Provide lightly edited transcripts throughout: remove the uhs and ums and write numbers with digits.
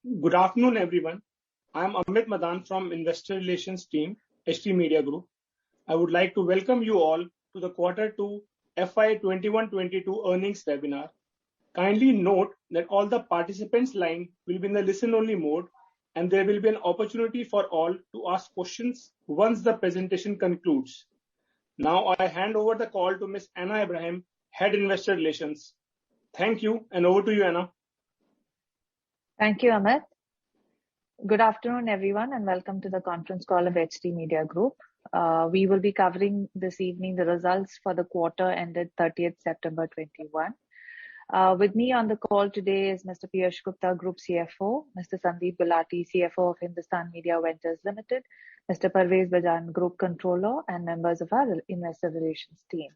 Good afternoon, everyone. I am Amit Madan from Investor Relations team, HT Media Group. I would like to welcome you all to the Q2 FY 21-22 earnings webinar. Kindly note that all the participants' line will be in the listen-only mode, and there will be an opportunity for all to ask questions once the presentation concludes. Now I hand over the call to Ms. Anna Ibrahim, Head Investor Relations. Thank you, and over to you, Anna. Thank you, Amit. Good afternoon, everyone, and welcome to the conference call of HT Media Group. We will be covering this evening the results for the quarter ended 30th September 21. With me on the call today is Mr. Piyush Gupta, Group CFO, Mr. Sandeep Gulati, CFO of Hindustan Media Ventures Limited, Mr. Parvez Bajan, Group Controller, and members of our Investor Relations team.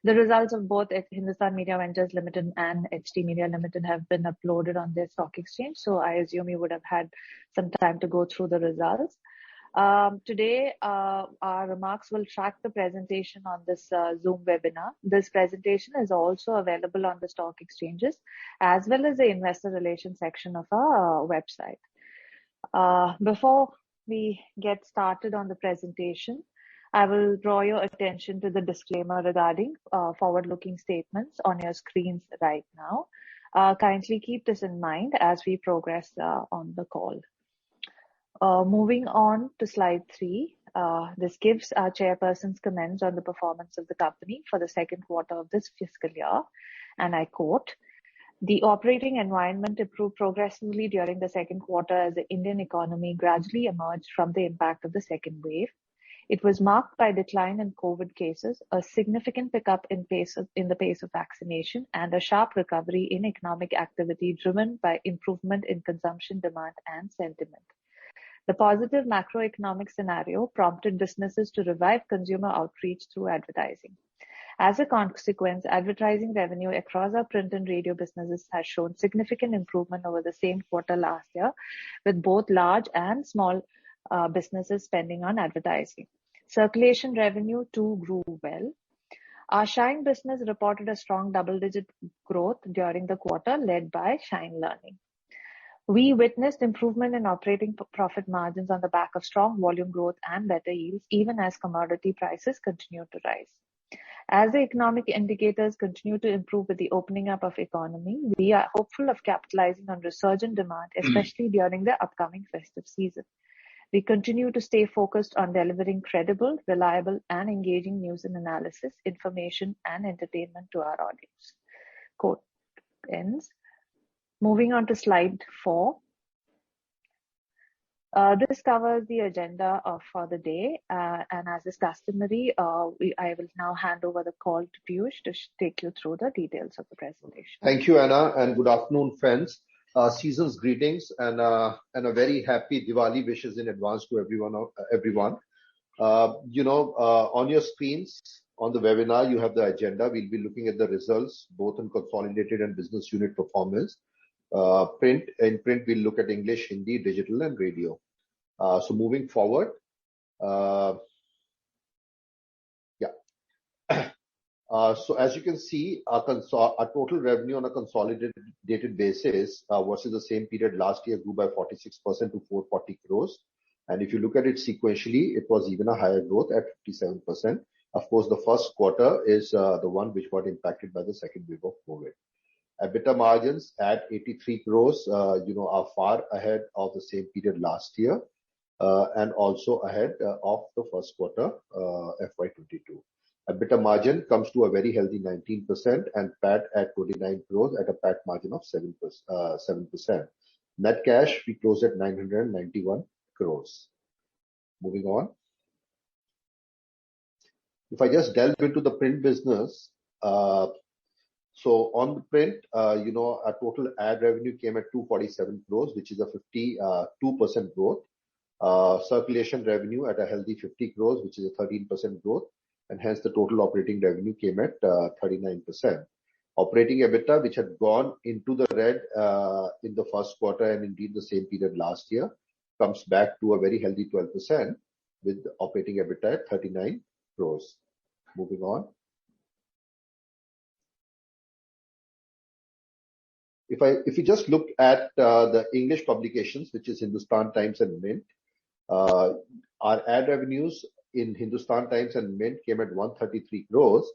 The results of both Hindustan Media Ventures Limited and HT Media Limited have been uploaded on their stock exchange, so I assume you would have had some time to go through the results. Today, our remarks will track the presentation on this Zoom webinar. This presentation is also available on the stock exchanges as well as the Investor Relations section of our website. Before we get started on the presentation, I will draw your attention to the disclaimer regarding forward-looking statements on your screens right now. Kindly keep this in mind as we progress on the call. Moving on to slide 3, this gives our chairperson's comments on the performance of the company for the second quarter of this fiscal year, and I quote, "The operating environment improved progressively during the second quarter as the Indian economy gradually emerged from the impact of the second wave. It was marked by a decline in COVID cases, a significant pickup in the pace of vaccination, and a sharp recovery in economic activity driven by improvement in consumption demand and sentiment. The positive macroeconomic scenario prompted businesses to revive consumer outreach through advertising. As a consequence, advertising revenue across our print and radio businesses has shown significant improvement over the same quarter last year, with both large and small businesses spending on advertising. Circulation revenue too grew well. Our Shine business reported a strong double-digit growth during the quarter, led by Shine Learning. We witnessed improvement in operating profit margins on the back of strong volume growth and better yields, even as commodity prices continued to rise. As the economic indicators continue to improve with the opening up of economy, we are hopeful of capitalizing on resurgent demand, especially during the upcoming festive season. We continue to stay focused on delivering credible, reliable, and engaging news and analysis, information, and entertainment to our audience." Quote ends. Moving on to slide 4. This covers the agenda for the day, and as is customary, I will now hand over the call to Piyush to take you through the details of the presentation. Thank you, Anna, and good afternoon, friends. Season's greetings and a very happy Diwali wishes in advance to everyone. On your screens on the webinar, you have the agenda. We'll be looking at the results both in consolidated and business unit performance. In print, we'll look at English, Hindi, digital, and radio. So moving forward, so as you can see, our total revenue on a consolidated basis versus the same period last year grew by 46% to 440 crores. And if you look at it sequentially, it was even a higher growth at 57%. Of course, the first quarter is the one which got impacted by the second wave of COVID. EBITDA margins at 83 crores, are far ahead of the same period last year, and also ahead of the first quarter FY22. EBITDA margin comes to a very healthy 19% and PAT at 29 crores at a PAT margin of 7%. Net cash, we closed at 991 crores. Moving on. If I just delve into the print business, so on the print, our total ad revenue came at 247 crores, which is a 52% growth. Circulation revenue at a healthy 50 crores, which is a 13% growth. And hence the total operating revenue came at 39%. Operating EBITDA, which had gone into the red in the first quarter and indeed the same period last year, comes back to a very healthy 12% with operating EBITDA at 39 crores. Moving on. If you just look at the English publications, which is Hindustan Times and Mint, our ad revenues in Hindustan Times and Mint came at 133 crores,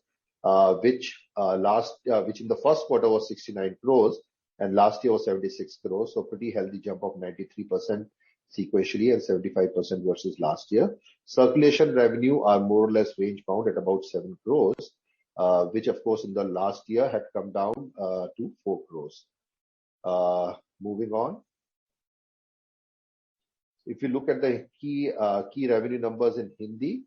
which in the first quarter was 69 crores, and last year was 76 crores. So pretty healthy jump of 93% sequentially and 75% versus last year. Circulation revenue are more or less range bound at about 7 crores, which of course in the last year had come down to 4 crores. Moving on. If you look at the key revenue numbers in Hindi,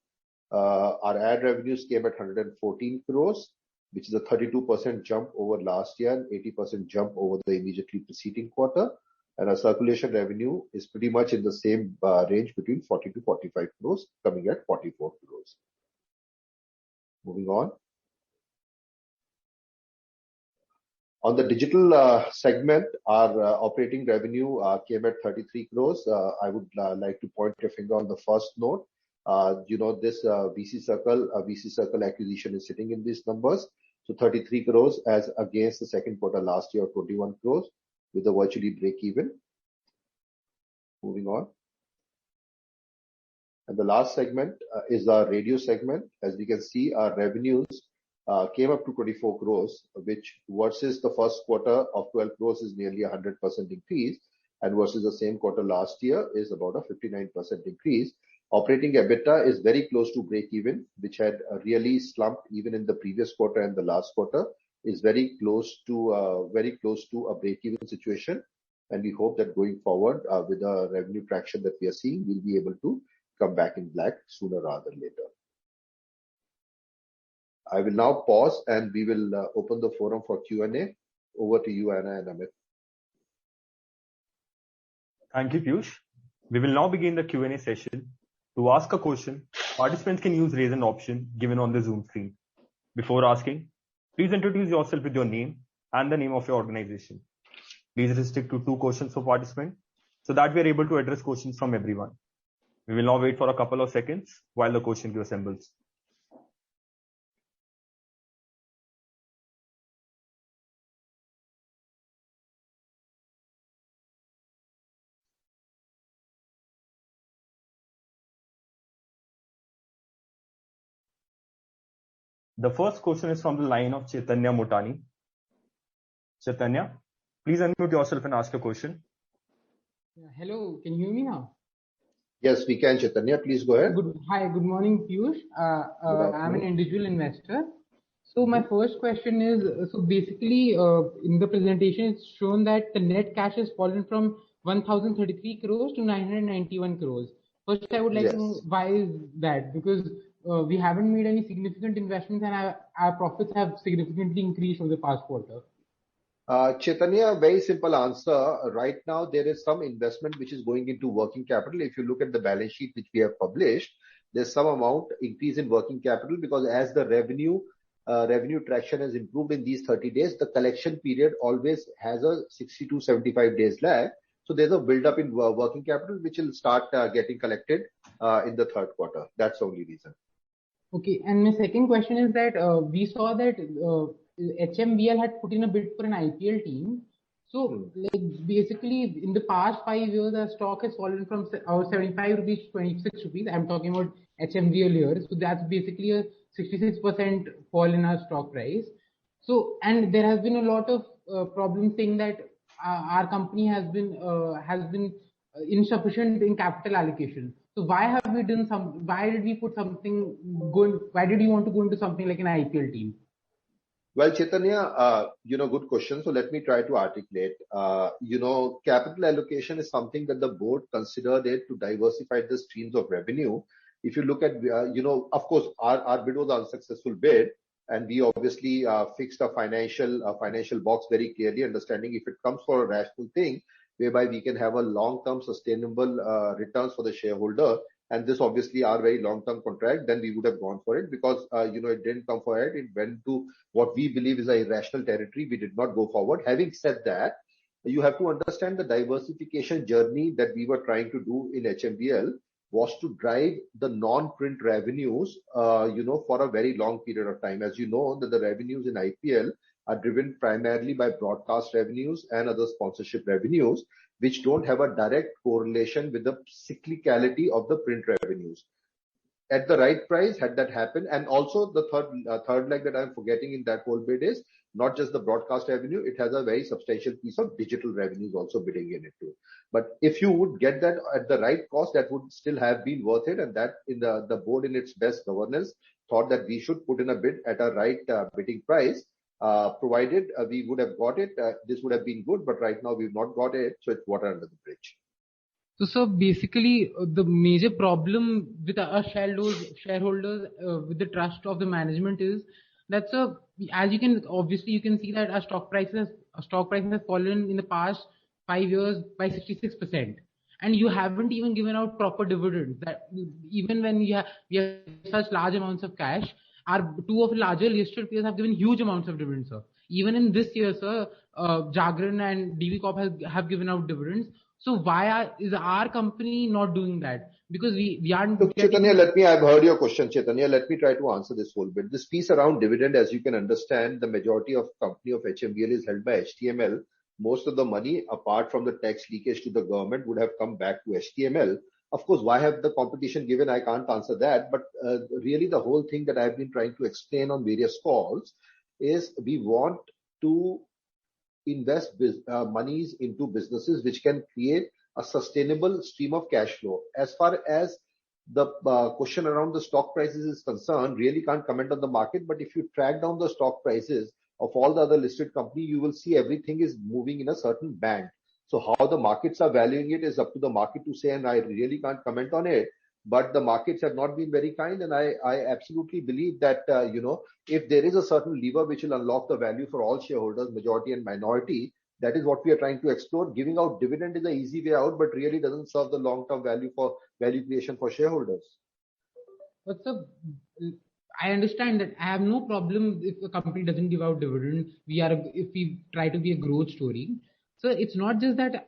our ad revenues came at 114 crores, which is a 32% jump over last year and 80% jump over the immediately preceding quarter. And our circulation revenue is pretty much in the same range between 40 to 45 crores, coming at 44 crores. Moving on. On the digital segment, our operating revenue came at 33 crores. I would like to point your finger on the first note. This VC Circle acquisition is sitting in these numbers. So 33 crores as against the second quarter last year of 21 crores with a virtually break even. Moving on. And the last segment is our radio segment. As we can see, our revenues came up to 24 crores, which versus the first quarter of 12 crores is nearly 100% increase, and versus the same quarter last year is about a 59% increase. Operating EBITDA is very close to break even, which had really slumped even in the previous quarter and the last quarter, is very close to a break even situation. And we hope that going forward with the revenue traction that we are seeing, we'll be able to come back in black sooner rather than later. I will now pause and we will open the forum for Q&A. Over to you, Anna and Amit. Thank you, Piyush. We will now begin the Q&A session. To ask a question, participants can use raise hand option given on the Zoom screen. Before asking, please introduce yourself with your name and the name of your organization. Please restrict to 2 questions per participant so that we are able to address questions from everyone. We will now wait for a couple of seconds while the question queue assembles. The first question is from the line of Chaitanya Motani. Chaitanya, please unmute yourself and ask a question. Hello, can you hear me now? Yes, we can, Chaitanya. Please go ahead. Hi, good morning, Piyush. I'm an individual investor. So my first question is, so basically in the presentation, it's shown that the net cash has fallen from 1,033 crores to 991 crores. First, I would like to know why is that? Because we haven't made any significant investments and our profits have significantly increased over the past quarter. Chaitanya, very simple answer. Right now, there is some investment which is going into working capital. If you look at the balance sheet which we have published, there's some amount increase in working capital because as the revenue traction has improved in these 30 days, the collection period always has a 60 to 75 days lag. So there's a build up in working capital which will start getting collected in the third quarter. That's the only reason. Okay, and my second question is that we saw that HMVL had put in a bid for an IPL team. So like basically in the past 5 years, our stock has fallen from 75 rupees to 26 rupees. I'm talking about HMVL here. So that's basically a 66% fall in our stock price. So, and there has been a lot of problems saying that our company has been insufficient in capital allocation. So why did you want to go into something like an IPL team? Well, Chaitanya, good question. So let me try to articulate. Capital allocation is something that the board considered it to diversify the streams of revenue. If you look at, of course, our bid was an unsuccessful bid, and we obviously fixed a financial box very clearly, understanding if it comes for a rational thing, whereby we can have a long-term sustainable returns for the shareholder. And this obviously our very long-term contract, then we would have gone for it because, it didn't come for it. It went to what we believe is a irrational territory. We did not go forward. Having said that, you have to understand the diversification journey that we were trying to do in HMVL was to drive the non-print revenues, for a very long period of time. As you know, that the revenues in IPL are driven primarily by broadcast revenues and other sponsorship revenues, which don't have a direct correlation with the cyclicality of the print revenues. At the right price, had that happened, and also the third leg that I'm forgetting in that whole bid is not just the broadcast revenue, it has a very substantial piece of digital revenues also bidding in it too. But if you would get that at the right cost, that would still have been worth it, and that in the board in its best governance thought that we should put in a bid at a right bidding price, provided we would have got it. This would have been good, but right now we've not got it, so it's water under the bridge. So basically, the major problem with our shareholders with the trust of the management is that, as you can see that our stock prices have fallen in the past 5 years by 66%, and you haven't even given out proper dividends. That even when we have such large amounts of cash, our two of larger listed peers have given huge amounts of dividends, sir. Even in this year, sir, Jagran and DB Corp have given out dividends. So why is our company not doing that? Because we aren't. Look, Chaitanya, I've heard your question, Chaitanya. Let me try to answer this whole bit. This piece around dividend, as you can understand, the majority of company of HMBL is held by HTML. Most of the money, apart from the tax leakage to the government, would have come back to HTML. Of course, why have the competition given? I can't answer that. But really the whole thing that I've been trying to explain on various calls is we want to invest monies into businesses which can create a sustainable stream of cash flow. As far as the question around the stock prices is concerned, really can't comment on the market, but if you track down the stock prices of all the other listed companies, you will see everything is moving in a certain band. So how the markets are valuing it is up to the market to say, and I really can't comment on it. But the markets have not been very kind, and I absolutely believe that if there is a certain lever which will unlock the value for all shareholders, majority and minority, that is what we are trying to explore. Giving out dividend is the easy way out, but really doesn't serve the long-term value creation for shareholders. But sir, I understand that. I have no problem if a company doesn't give out dividend. If we try to be a growth story. So it's not just that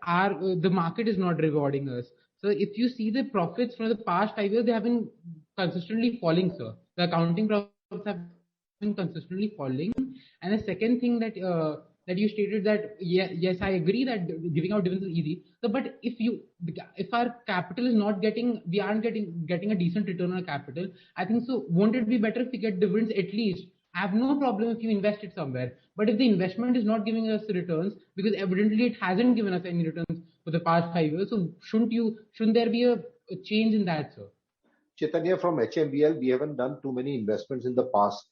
the market is not rewarding us. So if you see the profits from the past 5 years, they have been consistently falling, sir. The accounting profits have been consistently falling. And the second thing that you stated that, yes, I agree that giving out dividends is easy. So, but if our capital is not we aren't getting a decent return on capital, I think so. Won't it be better if we get dividends at least? I have no problem if you invest it somewhere. But if the investment is not giving us returns, because evidently it hasn't given us any returns for the past 5 years, so shouldn't there be a change in that, sir? Chaitanya, from HMBL, we haven't done too many investments in the past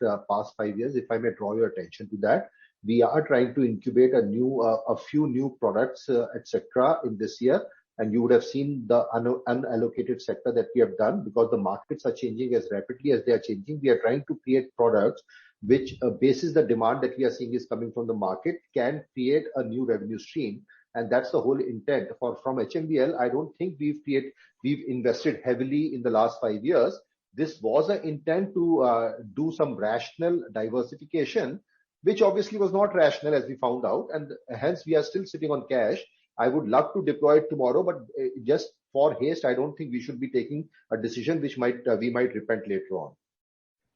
5 years. If I may draw your attention to that, we are trying to incubate a few new products, etc. in this year. And you would have seen the unallocated sector that we have done, because the markets are changing as rapidly as they are changing. We are trying to create products which, basis the demand that we are seeing is coming from the market, can create a new revenue stream. And that's the whole intent. From HMBL, I don't think we've invested heavily in the last 5 years. This was an intent to do some rational diversification, which obviously was not rational, as we found out, and hence we are still sitting on cash. I would love to deploy it tomorrow, but just for haste, I don't think we should be taking a decision which we might repent later on.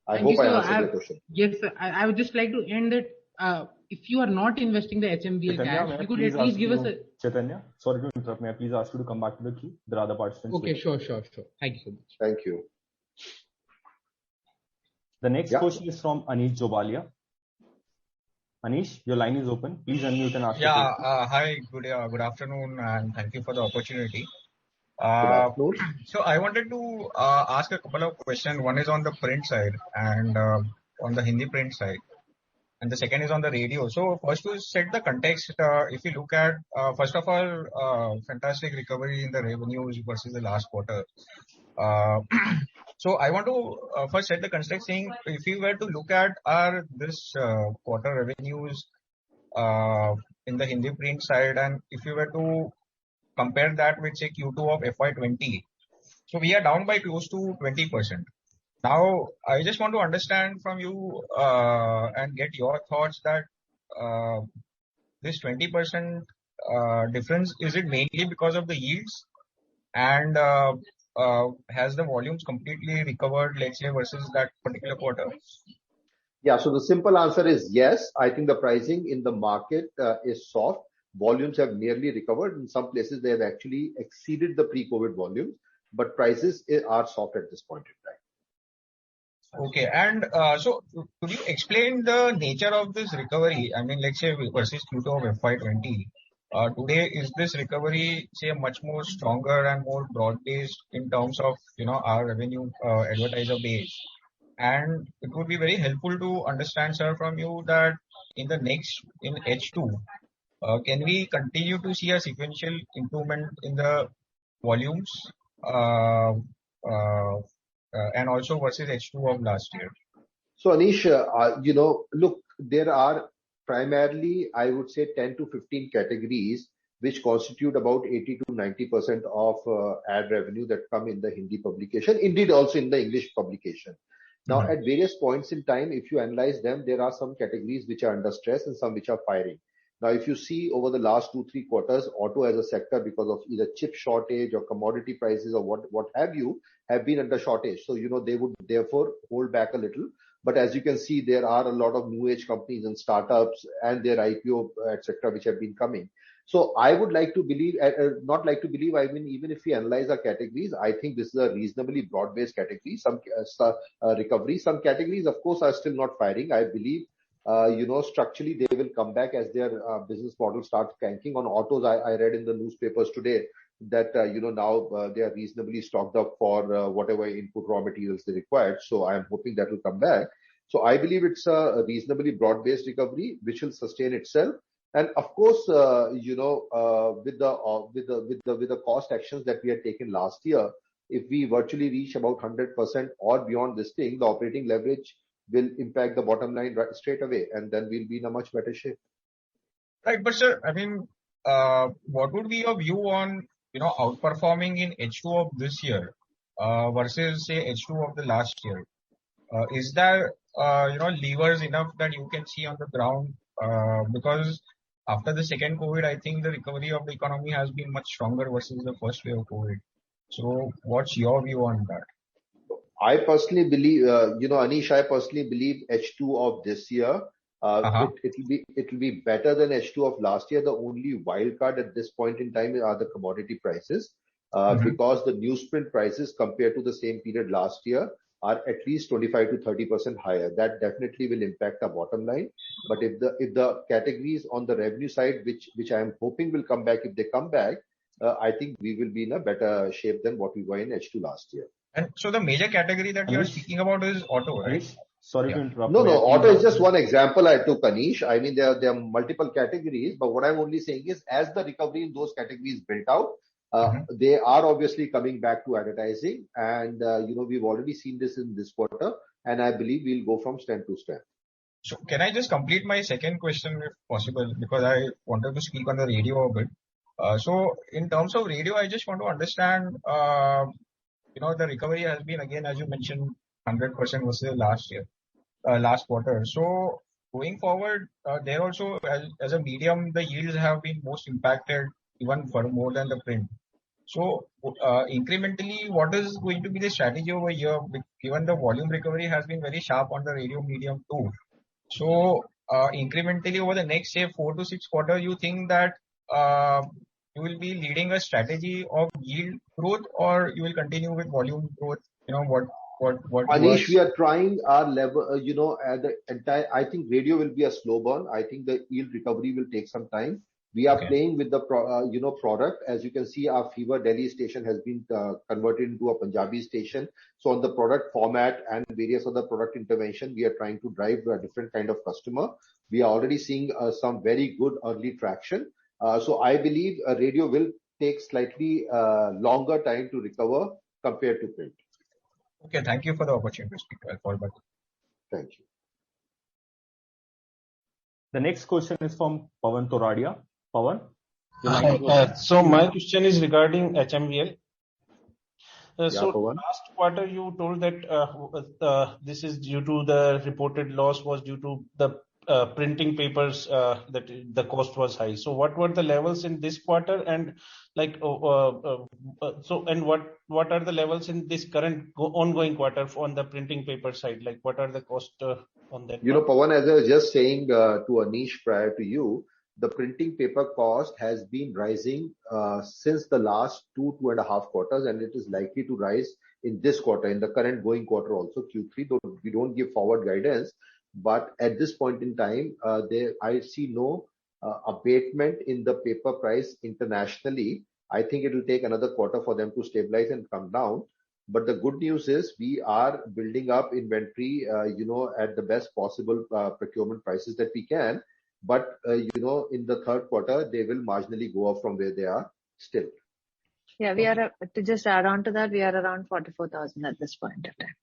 I hope I answered your question. Yes, sir. I would just like to end it. If you are not investing the HMBL cash, you could at least give us a... Chaitanya, sorry to interrupt. May I please ask you to come back to the queue? There are other participants. Okay, sure. Thank you so much. Thank you. The next question is from Anish Jobalia. Anish, your line is open. Please unmute and ask. Hi, good afternoon, and thank you for the opportunity. So I wanted to ask a couple of questions. One is on the print side and on the Hindi print side, and the second is on the radio. So first, to set the context, if you look at first of all, fantastic recovery in the revenues versus the last quarter. So I want to first set the context, saying if you were to look at this quarter revenues in the Hindi print side, and if you were to compare that with say Q2 of FY20, so we are down by close to 20%. Now I just want to understand from you and get your thoughts that this 20% difference, is it mainly because of the yields, and has the volumes completely recovered, let's say, versus that particular quarter? Yeah, so the simple answer is yes. I think the pricing in the market is soft. Volumes have nearly recovered. In some places, they have actually exceeded the pre-COVID volumes, but prices are soft at this point in time. Okay. And so could you explain the nature of this recovery? I mean, let's say versus Q2 of FY20. Today, is this recovery, say, much more stronger and more broad-based in terms of, our revenue advertiser base? And it would be very helpful to understand, sir, from you that in H2, can we continue to see a sequential improvement in the volumes? Uh, uh, and also versus H2 of last year. So Anish, look, there are primarily, I would say, 10 to 15 categories which constitute about 80 to 90% of ad revenue that come in the Hindi publication, indeed also in the English publication. Now, at various points in time, if you analyze them, there are some categories which are under stress and some which are firing. Now, if you see over the last 2-3 quarters, auto as a sector, because of either chip shortage or commodity prices or what have you, have been under shortage. So, they would therefore hold back a little. But as you can see, there are a lot of new age companies and startups and their IPO, etc., which have been coming. So I would like to believe, not like to believe, I mean, even if we analyze our categories, I think this is a reasonably broad-based category, some recovery. Some categories, of course, are still not firing. I believe, structurally they will come back as their business model starts cranking. On autos, I read in the newspapers today that, now they are reasonably stocked up for whatever input raw materials they required. So I am hoping that will come back. So I believe it's a reasonably broad-based recovery which will sustain itself. And of course, with the cost actions that we had taken last year, if we virtually reach about 100% or beyond this thing, the operating leverage will impact the bottom line right straight away, and then we'll be in a much better shape. Right, but sir, I mean, what would be your view on outperforming in H2 of this year versus say H2 of the last year? Is there levers enough that you can see on the ground? Because after the second COVID, I think the recovery of the economy has been much stronger versus the first wave of COVID. So, what's your view on that? I personally believe, Anish, I personally believe H2 of this year, it will be better than H2 of last year. The only wild card at this point in time are the commodity prices, because the newsprint prices compared to the same period last year are at least 25 to 30% higher. That definitely will impact our bottom line. But if the categories on the revenue side, which I am hoping will come back, if they come back, I think we will be in a better shape than what we were in H2 last year. And so the major category that you are speaking about is auto, right? Sorry to interrupt. No, auto is just one example I took, Anish. I mean, there are multiple categories, but what I'm only saying is, as the recovery in those categories built out, they are obviously coming back to advertising, and we've already seen this in this quarter, and I believe we'll go from strength to strength. So can I just complete my second question if possible, because I wanted to speak on the radio a bit. So in terms of radio, I just want to understand, the recovery has been, again, as you mentioned, 100% versus last quarter. So going forward, there also as a medium, the yields have been most impacted even for more than the print. So incrementally, what is going to be the strategy over here, given the volume recovery has been very sharp on the radio medium too? So incrementally over the next, say, 4 to 6 quarters, you think that you will be leading a strategy of yield growth, or you will continue with volume growth? What Anish, we are trying our level, at the entire, I think radio will be a slow burn. I think the yield recovery will take some time. We are playing with the product. As you can see, our Fever Delhi station has been converted into a Punjabi station. So on the product format and various other product intervention, we are trying to drive a different kind of customer. We are already seeing some very good early traction. So I believe radio will take slightly longer time to recover compared to print. Okay, thank you for the opportunity to speak. I'll fall back. Thank you. The next question is from Pawan Toradia. Pawan? So my question is regarding HMVL. So Pawan. last quarter you told that this is due to the reported loss was due to the printing papers, that the cost was high. So what were the levels in this quarter, and what are the levels in this current ongoing quarter on the printing paper side? Like what are the cost on that? Pawan, as I was just saying to Anish prior to you, the printing paper cost has been rising since the last 2.5 quarters, and it is likely to rise in this quarter, in the current going quarter also, Q3. Though we don't give forward guidance, but at this point in time, I see no abatement in the paper price internationally. I think it will take another quarter for them to stabilize and come down. But the good news is we are building up inventory, at the best possible procurement prices that we can. But, in the third quarter, they will marginally go up from where they are still. Yeah, we are, to just add on to that, we are around 44,000 at this point of time.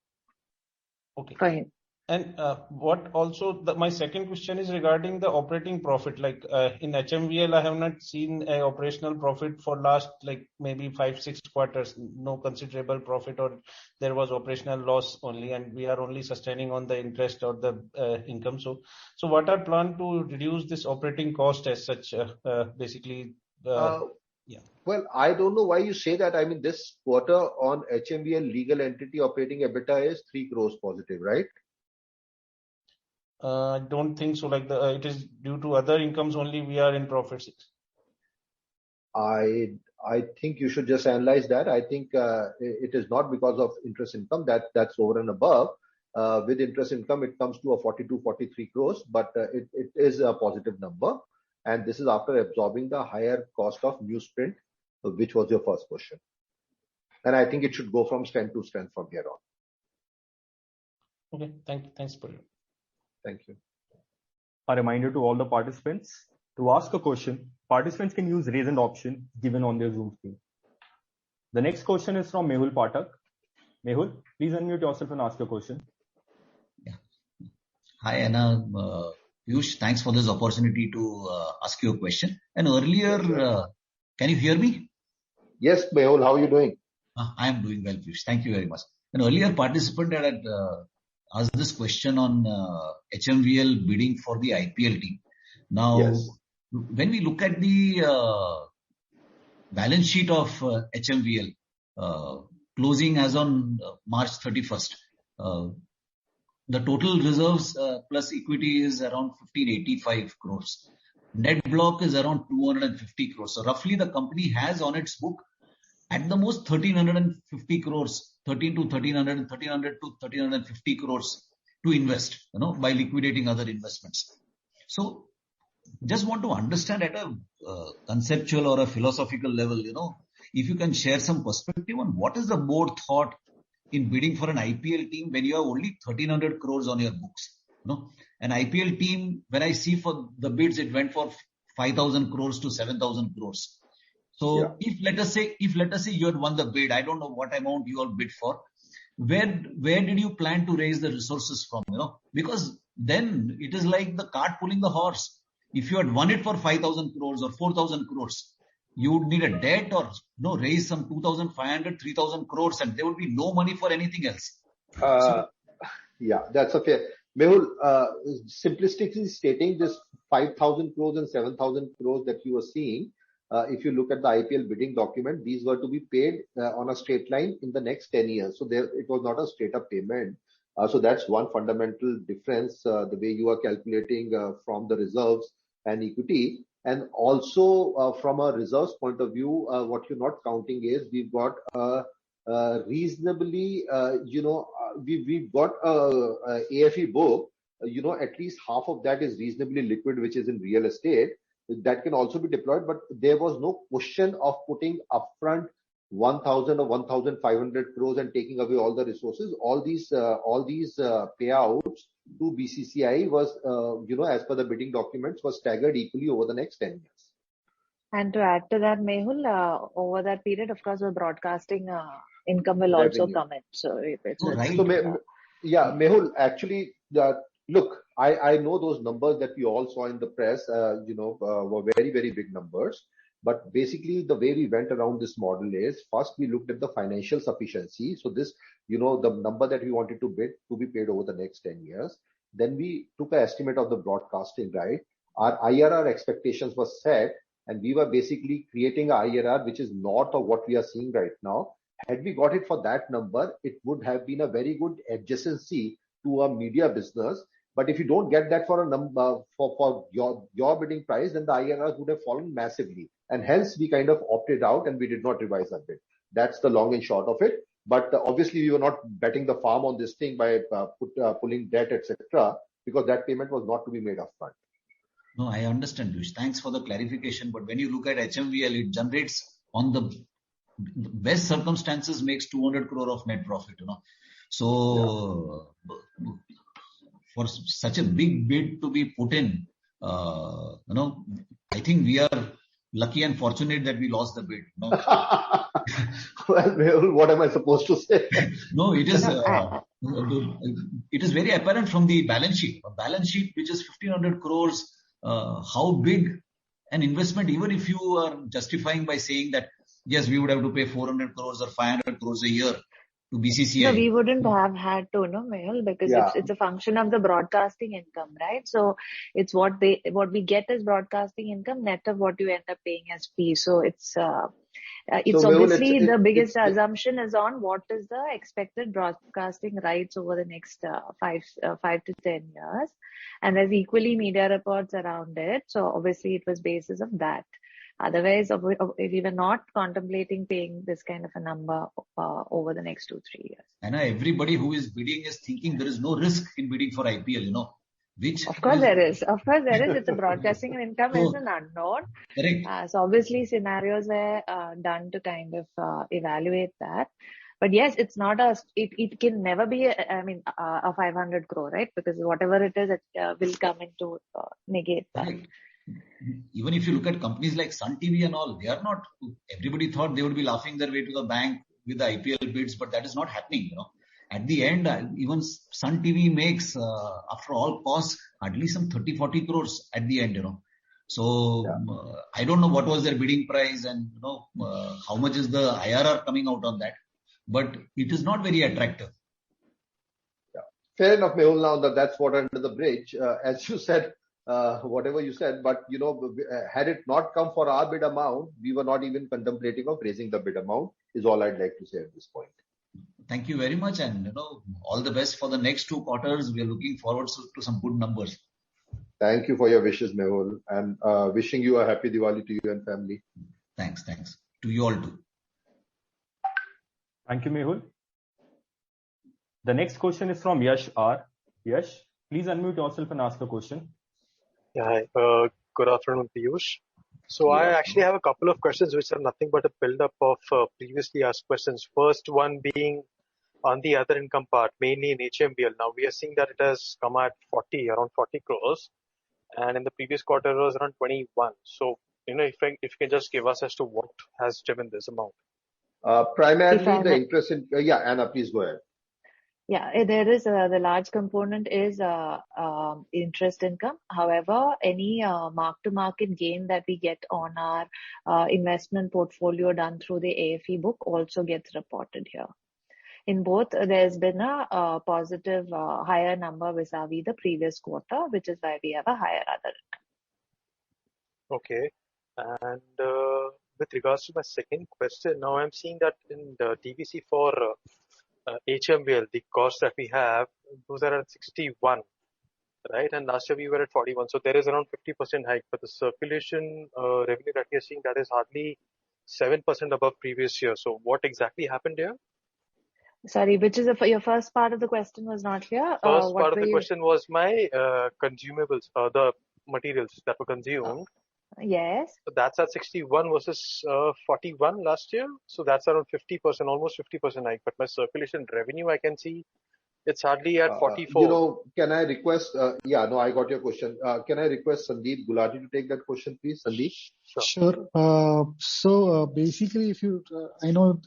Okay. For him. And my second question is regarding the operating profit. Like in HMVL, I have not seen a operational profit for last maybe 5-6 quarters. No considerable profit, or there was operational loss only, and we are only sustaining on the interest or the income. So what are plan to reduce this operating cost as such? Basically. Yeah. Well, I don't know why you say that. I mean, this quarter on HMVL legal entity operating EBITDA is 3 crores positive, right? I don't think so. It is due to other incomes only we are in profits. I think you should just analyze that. I think it is not because of interest income. That's over and above. With interest income, it comes to a 42-43 crores, but it is a positive number. And this is after absorbing the higher cost of newsprint, which was your first question. And I think it should go from strength to strength from here on. Okay, thanks, Purya. Thank you. A reminder to all the participants, to ask a question, participants can use raise hand option given on their Zoom screen. The next question is from Mehul Pathak. Mehul, please unmute yourself and ask your question. Yeah. Hi, Anna. Piyush, thanks for this opportunity to ask you a question. And earlier, can you hear me? Yes, Mehul, how are you doing? I am doing well, Piyush. Thank you very much. An earlier participant had asked this question on HMVL bidding for the IPL team. Now, yes. When we look at the balance sheet of HMVL closing as on March 31st, the total reserves plus equity is around 1585 crores. Net block is around 250 crores. So roughly the company has on its book at the most 1350 crores, 1300 to 1350 crores to invest, by liquidating other investments. So just want to understand at a conceptual or a philosophical level, if you can share some perspective on what is the board thought in bidding for an IPL team when you have only 1300 crores on your books. An IPL team, when I see for the bids, it went for 5,000 crores to 7,000 crores. So yeah. If let us say you had won the bid, I don't know what amount you all bid for. Where did you plan to raise the resources from? Because then it is like the cart pulling the horse. If you had won it for 5,000 crores or 4,000 crores, you would need a debt or raise some 2,500, 3,000 crores, and there would be no money for anything else. Yeah, that's okay. Mehul, simplistically stating, this 5,000 crores and 7,000 crores that you are seeing, if you look at the IPL bidding document, these were to be paid on a straight line in the next 10 years. So it was not a straight up payment. So that's one fundamental difference, the way you are calculating from the reserves and equity. And also from a reserves point of view, what you're not counting is we've got reasonably, we've got a AFE book, at least half of that is reasonably liquid, which is in real estate. That can also be deployed, but there was no question of putting upfront 1,000 or 1,500 crores and taking away all the resources. All these payouts to BCCI was, as per the bidding documents, was staggered equally over the next 10 years. And to add to that, Mehul, over that period, of course, the broadcasting income will also come in. So it's right. So, Mehul, actually, look, I know those numbers that we all saw in the press, were very, very big numbers. But basically, the way we went around this model is, first we looked at the financial sufficiency. So this, the number that we wanted to bid to be paid over the next 10 years. Then we took an estimate of the broadcasting, right? Our IRR expectations were set, and we were basically creating an IRR which is north of what we are seeing right now. Had we got it for that number, it would have been a very good adjacency to a media business, But if you don't get that for a number for your bidding price, then the IRRs would have fallen massively, and hence we kind of opted out and we did not revise our bid. That's the long and short of it. But obviously we were not betting the farm on this thing by pulling debt, etc., because that payment was not to be made upfront. No, I understand, Piyush. Thanks for the clarification. But when you look at HMVL, it generates on the best circumstances makes 200 crore of net profit. So for such a big bid to be put in, I think we are lucky and fortunate that we lost the bid. Well, what am I supposed to say? No, it is very apparent from the balance sheet. A balance sheet which is 1,500 crores. How big an investment, even if you are justifying by saying that, yes, we would have to pay 400 crores or 500 crores a year to BCCI. No, we wouldn't have had to, Mehul, because it's a function of the broadcasting income, right? So it's what we get as broadcasting income net of what you end up paying as fee. So it's obviously the biggest assumption is on what is the expected broadcasting rights over the next 5 to 10 years. And there's equally media reports around it. So obviously it was basis of that. Otherwise, we were not contemplating paying this kind of a number over the next 2-3 years. And everybody who is bidding is thinking there is no risk in bidding for IPL, which of course there is. It's a broadcasting income is an unknown. Correct. So obviously scenarios were done to kind of evaluate that. But yes, it's not it can never be a 500 crore, right? Because whatever it is, it will come into negate that. Correct. Even if you look at companies like Sun TV and all, they are not, everybody thought they would be laughing their way to the bank with the IPL bids, but that is not happening, At the end, even Sun TV makes, after all costs, at least some 30-40 crores at the end, So, I don't know what was their bidding price and, how much is the IRR coming out on that, but it is not very attractive. Yeah. Fair enough, Mehul, now that's water under the bridge. As you said, whatever you said, but had it not come for our bid amount, we were not even contemplating of raising the bid amount, is all I'd like to say at this point. Thank you very much, and all the best for the next 2 quarters. We are looking forward to some good numbers. Thank you for your wishes, Mehul, and wishing you a happy Diwali to you and family. Thanks. To you all too. Thank you, Mehul. The next question is from Yash R. Yash, please unmute yourself and ask a question. Yeah, good afternoon, Piyush. So I actually have a couple of questions which are nothing but a build-up of previously asked questions. First one being on the other income part, mainly in HMVL. Now we are seeing that it has come at around 40 crores, and in the previous quarter it was around 21. So, if you can just give us as to what has driven this amount. Primarily the interest in, Anna, please go ahead. Yeah, there is the large component is interest income. However, any mark-to-market gain that we get on our investment portfolio done through the AFE book also gets reported here. In both, there's been a positive higher number vis-a-vis the previous quarter, which is why we have a higher other income. Okay, and with regards to my second question, now I'm seeing that in the TVC for HMVL, the cost that we have, those are at 61, right? And last year we were at 41. So there is around 50% hike, but the circulation revenue that we are seeing, that is hardly 7% above previous year. So what exactly happened here? Sorry, which is your first part of the question was not clear. First part of the question was my consumables, the materials that were consumed. Yes. So that's at 61 versus 41 last year. So that's around 50%, almost 50% hike. But my circulation revenue, I can see it's hardly at 44. Can I request, I got your question. Can I request Sandeep Gulati to take that question, please? Sandeep? Sure. So basically, I know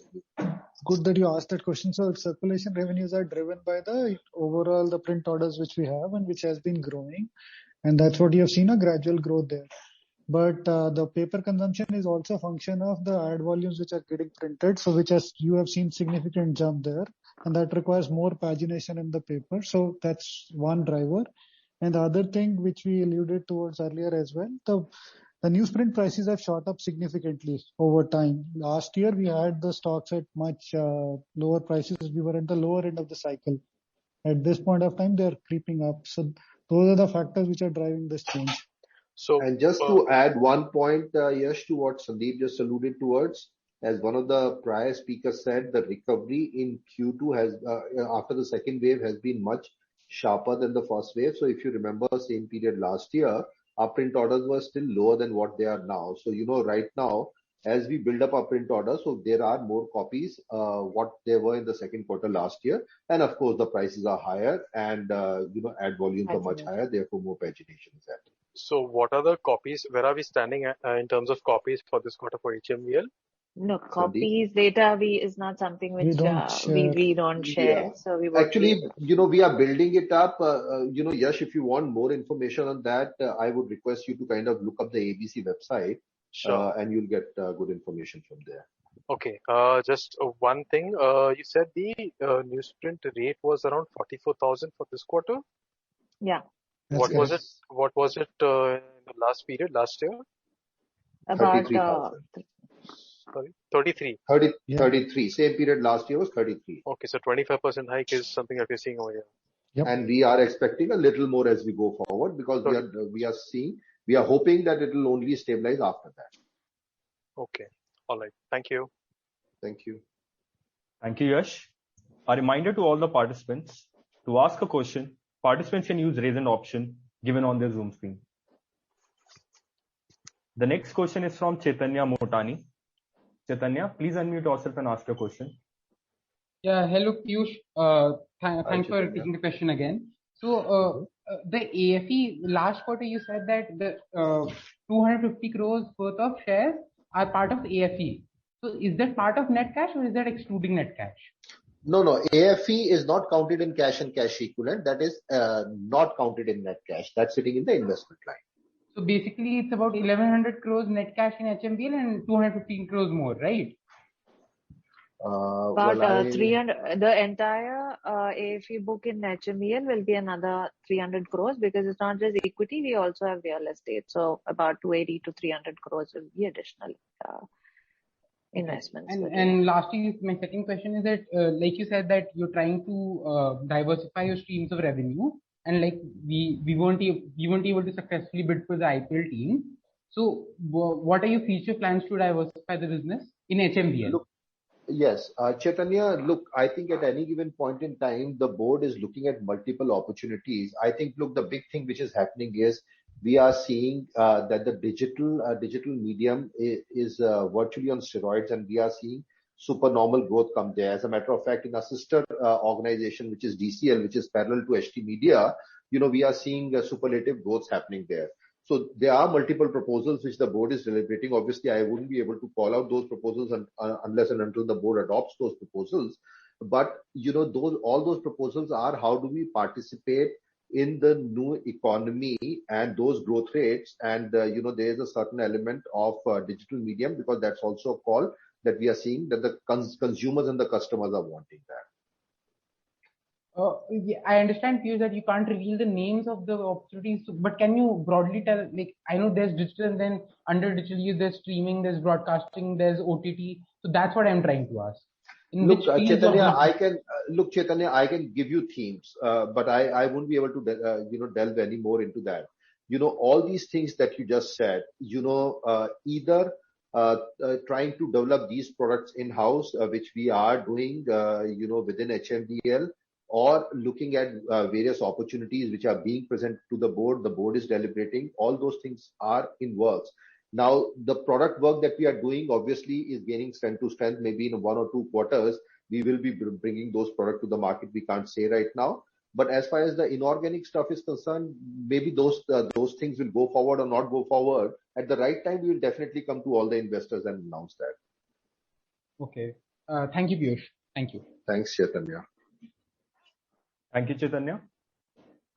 good that you asked that question. So circulation revenues are driven by the print orders which we have and which has been growing. And that's what you have seen, a gradual growth there. But the paper consumption is also a function of the ad volumes which are getting printed, so you have seen significant jump there, and that requires more pagination in the paper. So that's one driver. And the other thing which we alluded towards earlier as well, the newsprint prices have shot up significantly over time. Last year we had the stocks at much lower prices. We were at the lower end of the cycle. At this point of time, they are creeping up. So Those are the factors which are driving this change. So, And just to add one point, Yash, to what Sandeep just alluded towards, as one of the prior speakers said, the recovery in Q2 has, after the second wave, has been much sharper than the first wave. So if you remember, same period last year, our print orders were still lower than what they are now. So, right now, as we build up our print orders, so there are more copies, what they were in the second quarter last year. And of course, the prices are higher and, ad volumes are much higher, therefore more pagination is happening. so what are the copies? Where are we standing in terms of copies for this quarter for HMVL? No, copies data is not something which We don't share. we don't share. Yeah. So we won't Actually, be able to. we are building it up. Yash, if you want more information on that, I would request you to kind of look up the ABC website, Sure. and you'll get good information from there. Okay. Just one thing. You said the newsprint rate was around 44,000 for this quarter. Yeah, That's What was it? correct. What was it in the last period, last year? about 33,000. Sorry, 33. 33. Same period last year was 33. Okay, so 25% hike is something that we're seeing over here. Yep. And we are expecting a little more as we go forward because we are hoping that it will only stabilize after that. Okay. All right. Thank you. Thank you. Thank you, Yash. A reminder to all the participants, to ask a question, participants can use raise hand option given on their Zoom screen. The next question is from Chaitanya Motani. Chaitanya, please unmute yourself and ask your question. Yeah, hello Piyush. Thanks for Chaitanya. taking the question again. So the AFE last quarter you said that the 250 crores worth of shares are part of AFE. So is that part of net cash or is that excluding net cash? No. AFE is not counted in cash and cash equivalent. That is not counted in net cash. That's sitting in the investment line. So basically it's about 1100 crores net cash in HMBL and 215 crores more, right? About 300. The entire AFE book in HMEL will be another 300 crores because it's not just equity, we also have real estate. So about 280 to 300 crores will be additional investments. And lastly, my second question is that, like you said, that you're trying to diversify your streams of revenue, and like we weren't able to successfully bid for the IPL team. So, what are your future plans to diversify the business in HMBL? Yes, Chaitanya, look, I think at any given point in time, the board is looking at multiple opportunities. I think, look, the big thing which is happening is we are seeing that the digital medium is virtually on steroids, and we are seeing supernormal growth come there. As a matter of fact, in our sister organization, which is DCL, which is parallel to HT Media, we are seeing superlative growth happening there. So there are multiple proposals which the board is deliberating. Obviously, I wouldn't be able to call out those proposals unless and until the board adopts those proposals. But all those proposals are how do we participate in the new economy and those growth rates, and there is a certain element of digital medium, because that's also a call that we are seeing that the consumers and the customers are wanting that. Yeah, I understand, Piyush, that you can't reveal the names of the opportunities, but can you broadly tell, like, I know there's digital and then under digital there's streaming, there's broadcasting, there's OTT. So that's what I'm trying to ask. Look, Chaitanya, I can give you themes, but I won't be able to, delve any more into that. All these things that you just said, either trying to develop these products in-house, which we are doing, within HMDL, or looking at various opportunities which are being presented to the board. The board is deliberating. All those things are in works. Now, the product work that we are doing obviously is gaining strength to strength. Maybe in 1 or 2 quarters, we will be bringing those products to the market. We can't say right now. But as far as the inorganic stuff is concerned, maybe those things will go forward or not go forward. At the right time, we will definitely come to all the investors and announce that. Okay. Thank you, Piyush. Thank you. Thanks, Chaitanya. Thank you, Chaitanya.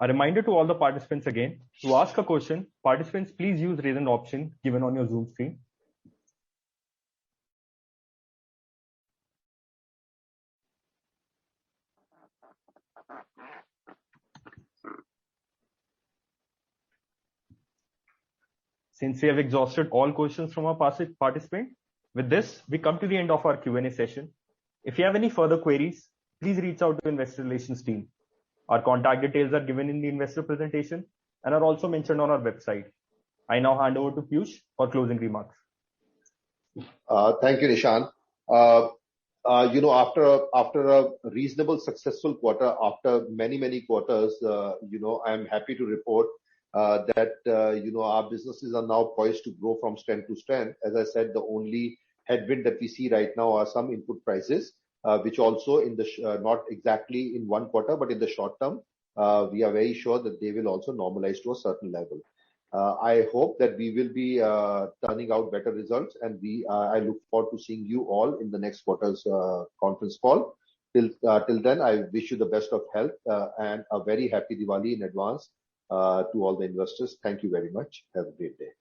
A reminder to all the participants again, to ask a question, participants please use raise hand option given on your Zoom screen. Since we have exhausted all questions from our participant, with this, we come to the end of our Q&A session. If you have any further queries, please reach out to Investor Relations team. Our contact details are given in the investor presentation and are also mentioned on our website. I now hand over to Piyush for closing remarks. Thank you, Nishant. After a reasonable successful quarter, after many quarters, I'm happy to report that our businesses are now poised to grow from strength to strength. As I said, the only headwind that we see right now are some input prices, which also in the not exactly in one quarter, but in the short term, we are very sure that they will also normalize to a certain level. I hope that we will be turning out better results, and I look forward to seeing you all in the next quarter's conference call. Till then, I wish you the best of health and a very happy Diwali in advance to all the investors. Thank you very much. Have a great day.